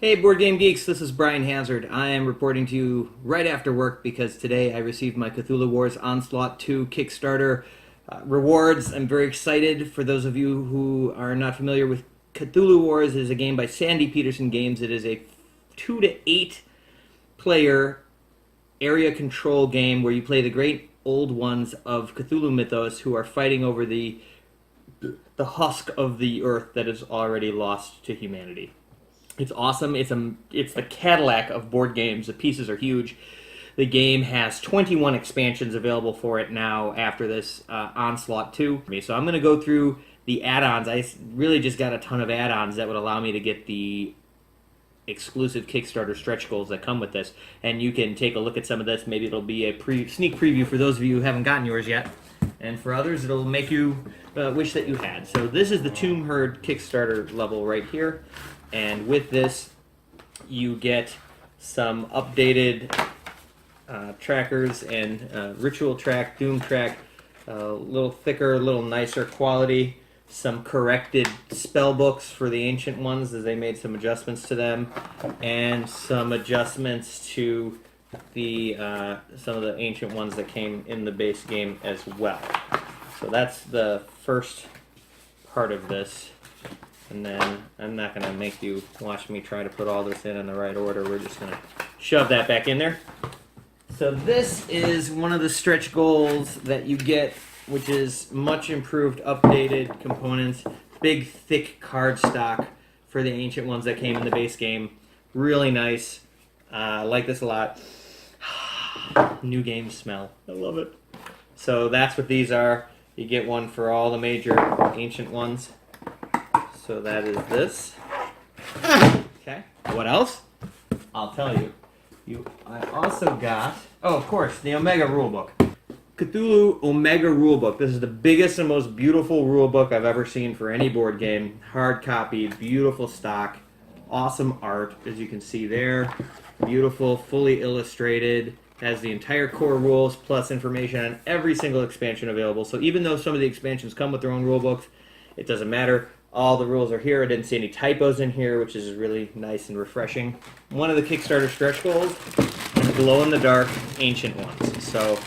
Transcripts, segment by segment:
Hey, Board Game Geeks, this is Brian Hazard. I am reporting to you right after work because today I received my Cthulhu Wars Onslaught 2 Kickstarter rewards. I'm very excited. For those of you who are not familiar with Cthulhu Wars, it is a game by Sandy Peterson Games. It is a 2 to 8 player area control game where you play the great old ones of Cthulhu mythos who are fighting over the husk of the earth that is already lost to humanity. It's awesome. It's the Cadillac of board games. The pieces are huge. The game has 21 expansions available for it now after this Onslaught 2. So I'm going to go through the add-ons. I really just got a ton of add-ons that would allow me to get the exclusive Kickstarter stretch goals that come with this. And you can take a look at some of this. Maybe it'll be a sneak preview for those of you who haven't gotten yours yet. And for others, it'll make you wish that you had. So this is the Tomb Herd Kickstarter level right here. And with this, you get some updated trackers and Ritual Track, Doom Track, a little thicker, a little nicer quality, some corrected spell books for the ancient ones as they made some adjustments to them, and some adjustments to the some of the ancient ones that came in the base game as well. So that's the first part of this. And then I'm not going to make you watch me try to put all this in the right order. We're just going to shove that back in there. So this is one of the stretch goals that you get, which is much improved, updated components. Big, thick card stock for the ancient ones that came in the base game. Really nice. I like this a lot. New game smell. I love it. So that's what these are. You get one for all the major ancient ones. So that is this. Okay. What else? I'll tell you. I also got, oh, of course, the Omega Rulebook. Cthulhu Omega Rulebook. This is the biggest and most beautiful rulebook I've ever seen for any board game. Hard copy, beautiful stock, awesome art, as you can see there. Beautiful, fully illustrated. Has the entire core rules plus information on every single expansion available. So even though some of the expansions come with their own rulebooks, it doesn't matter. All the rules are here. I didn't see any typos in here, which is really nice and refreshing. One of the Kickstarter stretch goals is glow-in-the-dark ancient ones. So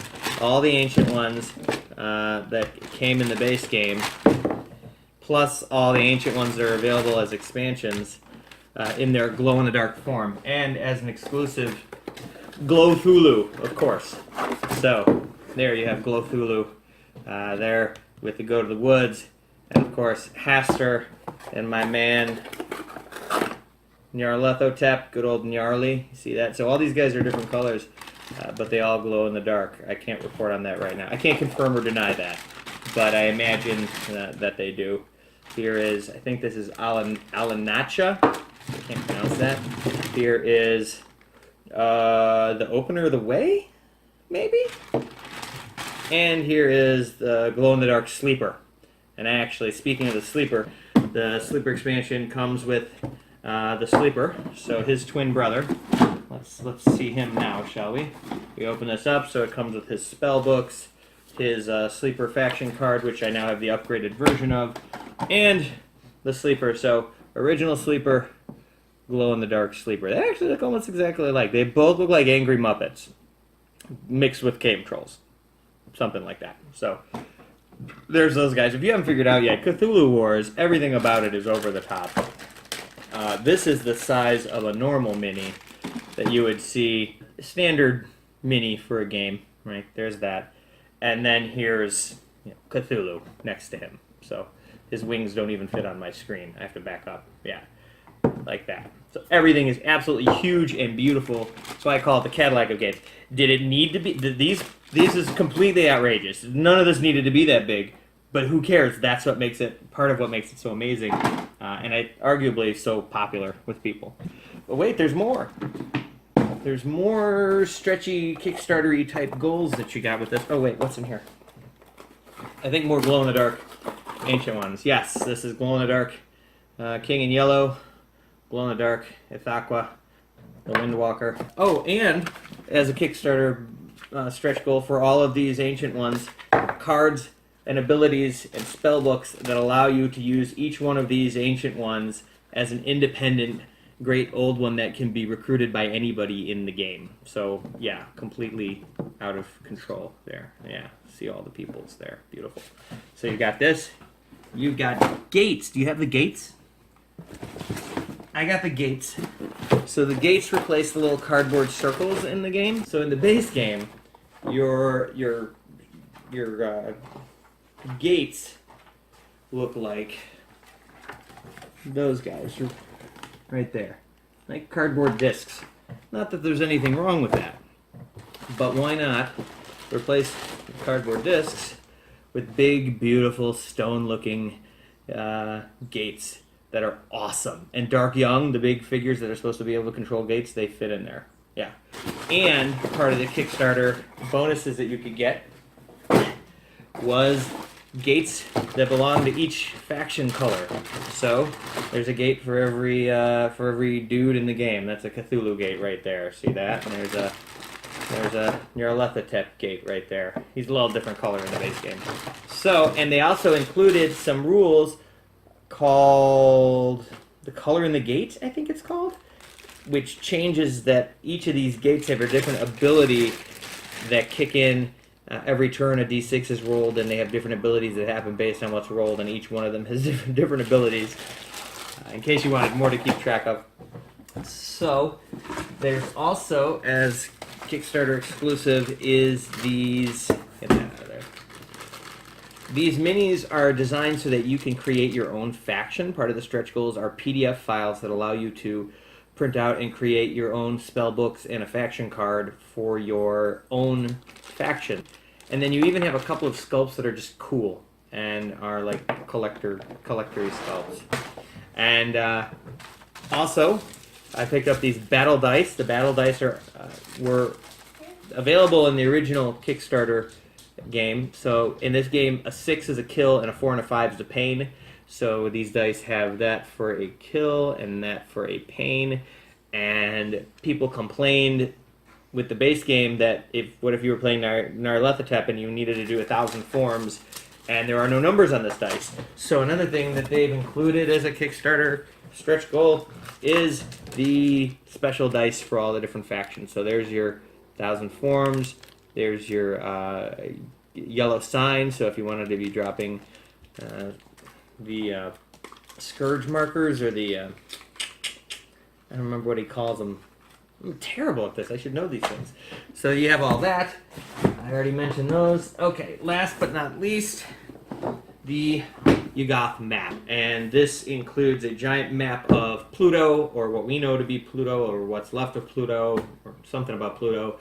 all the ancient ones that came in the base game, plus all the ancient ones that are available as expansions in their glow-in-the-dark form. And as an exclusive, Cthulhu, of course. So there you have Cthulhu there with the Go to the Woods. And of course, Haster and my man Nyarlathotep, good old Gnarly. You see that? So all these guys are different colors, but they all glow in the dark. I can't report on that right now. I can't confirm or deny that, but I imagine that they do. Here is, I think this is Alanacha. I can't pronounce that. Here is the Opener of the Way, maybe? And here is the glow-in-the-dark Sleeper. And actually, speaking of the Sleeper expansion comes with the Sleeper, so his twin brother. Let's see him now, shall we? We open this up, so it comes with his spell books, his Sleeper faction card, which I now have the upgraded version of, and the Sleeper. So, original Sleeper, glow-in-the-dark Sleeper. They actually look almost exactly alike. They both look like Angry Muppets, mixed with cave trolls. Something like that. So there's those guys. If you haven't figured out yet, Cthulhu Wars, everything about it is over the top. This is the size of a normal mini that you would see, standard mini for a game, right? There's that. And then here's Cthulhu next to him. So his wings don't even fit on my screen. I have to back up. Yeah, like that. So everything is absolutely huge and beautiful. So I call it the Cadillac of games. Did it need to be? This is completely outrageous. None of this needed to be that big, but who cares? That's what makes it, part of what makes it so amazing, and arguably so popular with people. But wait, there's more. There's more stretchy, Kickstarter-y type goals that you got with this. Oh wait, what's in here? I think more glow-in-the-dark ancient ones. Yes, this is glow-in-the-dark King in Yellow, glow-in-the-dark Ithaqua, the Windwalker. Oh, and as a Kickstarter stretch goal for all of these ancient ones, cards and abilities and spell books that allow you to use each one of these ancient ones as an independent great old one that can be recruited by anybody in the game. So yeah, completely out of control there. Yeah, see all the peoples there. Beautiful. So you got this. You've got gates. Do you have the gates? I got the gates. So the gates replace the little cardboard circles in the game. So in the base game, your gates look like those guys right there, like cardboard discs. Not that there's anything wrong with that, but why not replace cardboard discs with big, beautiful, stone-looking gates that are awesome. And Dark Young, the big figures that are supposed to be able to control gates, they fit in there. Yeah. And part of the Kickstarter bonuses that you could get was gates that belong to each faction color. So there's a gate for every dude in the game. That's a Cthulhu gate right there. See that? And there's a Nyarlathotep gate right there. He's a little different color in the base game. So, and they also included some rules called the color in the gate, I think it's called, which changes that each of these gates have a different ability that kick in every turn. A d6 is rolled, and they have different abilities that happen based on what's rolled, and each one of them has different abilities, in case you wanted more to keep track of. So there's also, as Kickstarter exclusive, is these... Get that out of there. These minis are designed so that you can create your own faction. Part of the stretch goals are PDF files that allow you to print out and create your own spell books and a faction card for your own faction. And then you even have a couple of sculpts that are just cool and are like collectory sculpts. And also, I picked up these battle dice. The battle dice were available in the original Kickstarter game. So in this game, a 6 is a kill and a 4 and a 5 is a pain. So these dice have that for a kill and that for a pain. And people complained with the base game that what if you were playing Nyarlathotep and you needed to do 1,000 forms and there are no numbers on this dice. So another thing that they've included as a Kickstarter stretch goal is the special dice for all the different factions. So there's your 1,000 forms. There's your yellow sign, so if you wanted to be dropping the scourge markers or the... I don't remember what he calls them. I'm terrible at this. I should know these things. So you have all that. I already mentioned those. Okay, last but not least, the Yuggoth map. And this includes a giant map of Pluto, or what we know to be Pluto, or what's left of Pluto, or something about Pluto,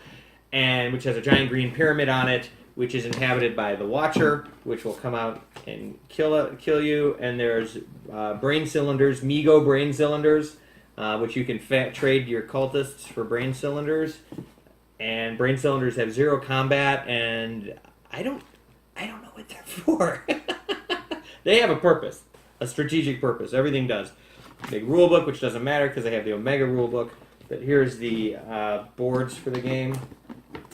and which has a giant green pyramid on it, which is inhabited by the Watcher, which will come out and kill you. And there's brain cylinders, Migo brain cylinders, which you can trade your cultists for brain cylinders. And brain cylinders have 0 combat, and I don't know what they're for. They have a purpose, a strategic purpose. Everything does. Big rule book, which doesn't matter because they have the Omega rule book. But here's the boards for the game.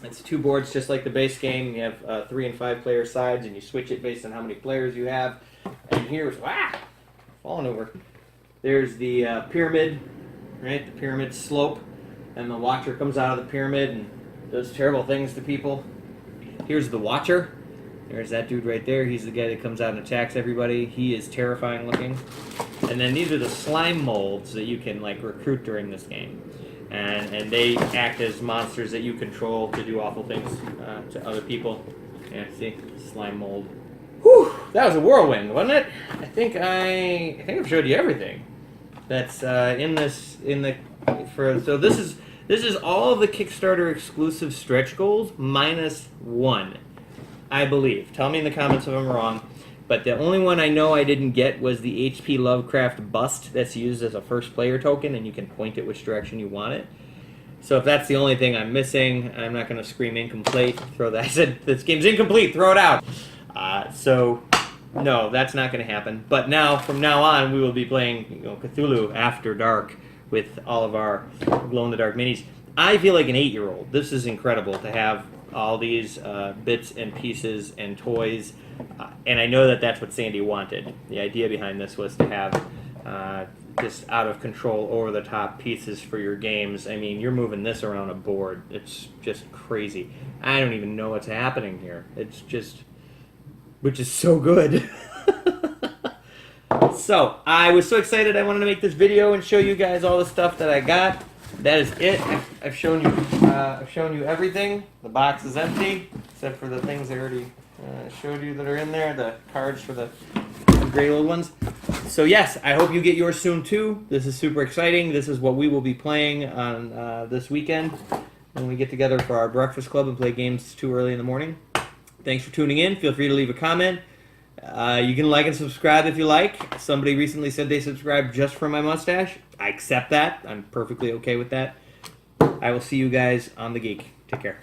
It's 2 boards just like the base game. You have 3 and 5 player sides, and you switch it based on how many players you have. And here's, falling over. There's the pyramid, right? The pyramid slope, and the Watcher comes out of the pyramid and does terrible things to people. Here's the Watcher. There's that dude right there. He's the guy that comes out and attacks everybody. He is terrifying looking. And then these are the slime molds that you can recruit during this game. And they act as monsters that you control to do awful things to other people. Yeah, see? Slime mold. Whew! That was a whirlwind, wasn't it? I think I've showed you everything that's so this is all of the Kickstarter exclusive stretch goals minus 1, I believe. Tell me in the comments if I'm wrong. But the only one I know I didn't get was the HP Lovecraft bust that's used as a first player token, and you can point it which direction you want it. So if that's the only thing I'm missing, I'm not going to scream incomplete. I said, this game's incomplete, throw it out. So, no, that's not going to happen. But from now on, we will be playing Cthulhu After Dark with all of our glow-in-the-dark minis. I feel like an 8-year-old. This is incredible to have all these bits and pieces and toys. And I know that that's what Sandy wanted. The idea behind this was to have just out of control, over the top pieces for your games. I mean, you're moving this around a board. It's just crazy. I don't even know what's happening here. It's just, which is so good. So, I was so excited I wanted to make this video and show you guys all the stuff that I got. That is it. I've shown you everything. The box is empty, except for the things I already showed you that are in there, the cards for the gray little ones. So yes, I hope you get yours soon too. This is super exciting. This is what we will be playing on this weekend when we get together for our breakfast club and play games too early in the morning. Thanks for tuning in. Feel free to leave a comment. You can like and subscribe if you like. Somebody recently said they subscribed just for my mustache. I accept that. I'm perfectly okay with that. I will see you guys on The Geek. Take care.